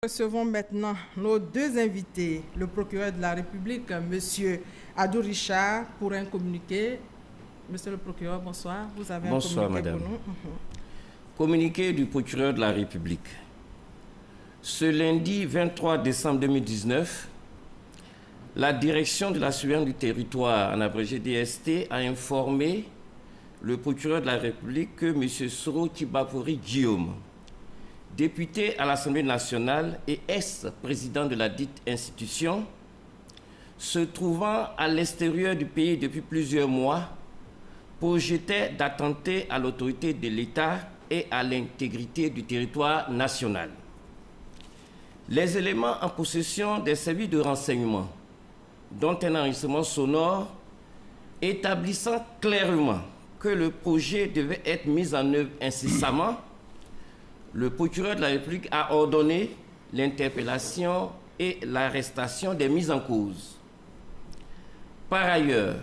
Recevons maintenant nos deux invités, le procureur de la République, M. Adou Richard, pour un communiqué. Monsieur le procureur, bonsoir. Vous avez Bonsoir, un communiqué madame. pour nous. Communiqué du procureur de la République. Ce lundi 23 décembre 2019, la direction de la surveillance du territoire, en abrégé DST, a informé le procureur de la République que M. Soro Kibafori Guillaume, député à l'Assemblée nationale et ex-président de la dite institution, se trouvant à l'extérieur du pays depuis plusieurs mois, projetait d'attenter à l'autorité de l'État et à l'intégrité du territoire national. Les éléments en possession des services de renseignement, dont un enregistrement sonore établissant clairement que le projet devait être mis en œuvre incessamment, le procureur de la République a ordonné l'interpellation et l'arrestation des mises en cause. Par ailleurs,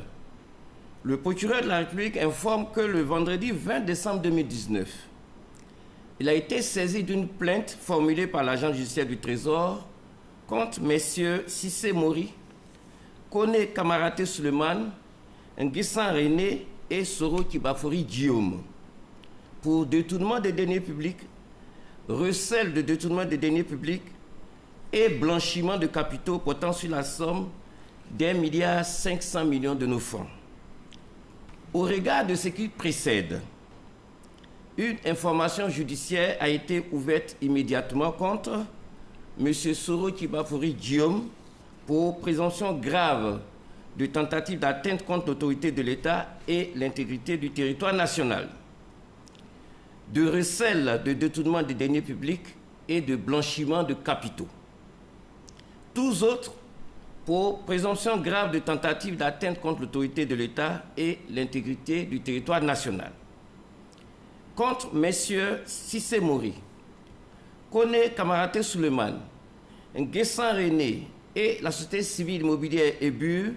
le procureur de la République informe que le vendredi 20 décembre 2019, il a été saisi d'une plainte formulée par l'agent judiciaire du Trésor contre messieurs Cissé Mori, Kone Kamaraté Suleiman, Nguessan René et Soro Kibafori Guillaume pour détournement des deniers publics, recel de détournement des deniers publics et blanchiment de capitaux portant sur la somme d'1,5 milliard de nos francs. Au regard de ce qui précède, une information judiciaire a été ouverte immédiatement contre M. Soro Kibafori Guillaume pour présomption grave de tentative d'atteinte contre l'autorité de l'État et l'intégrité du territoire national, de recel de détournement des deniers publics et de blanchiment de capitaux. Tous autres pour présomption grave de tentative d'atteinte contre l'autorité de l'État et l'intégrité du territoire national. Contre messieurs Cissé Mori, Kone Kamaraté Suleiman, Nguessan René et la société civile immobilière EBUR,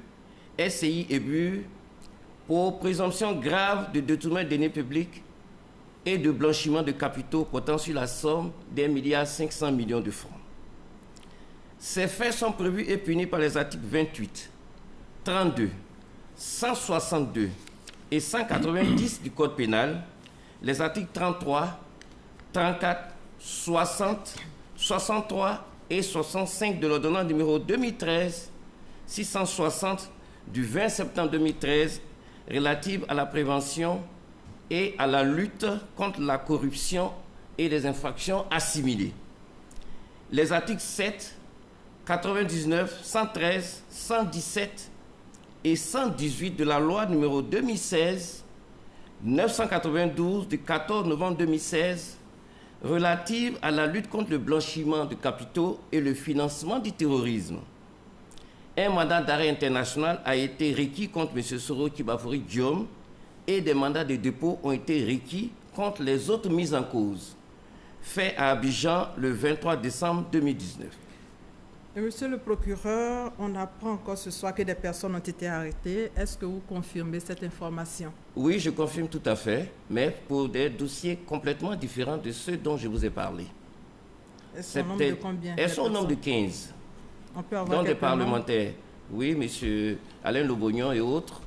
SCI EBUR, pour présomption grave de détournement des deniers publics et de blanchiment de capitaux portant sur la somme d'1,5 milliard de francs. Ces faits sont prévus et punis par les articles 28, 32, 162 et 190 du Code pénal, les articles 33, 34, 60, 63 et 65 de l'ordonnance numéro 2013-660 du 20 septembre 2013 relative à la prévention et à la lutte contre la corruption et les infractions assimilées. Les articles 7, 99, 113, 117 et 118 de la loi numéro 2016-992 du 14 novembre 2016 relative à la lutte contre le blanchiment de capitaux et le financement du terrorisme. Un mandat d'arrêt international a été requis contre M. Soro Kibafori Guillaume et des mandats de dépôt ont été requis contre les autres mises en cause, faits à Abidjan le 23 décembre 2019. Et monsieur le procureur, on apprend encore ce soir que des personnes ont été arrêtées. Est-ce que vous confirmez cette information? Oui, je confirme tout à fait, mais pour des dossiers complètement différents de ceux dont je vous ai parlé. Elles sont au nombre de combien? Elles sont au nombre de 15. On peut avoir dont des parlementaires. Noms? Oui, M. Alain Lobognon et autres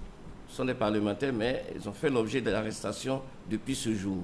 sont des parlementaires, mais ils ont fait l'objet de l'arrestation depuis ce jour.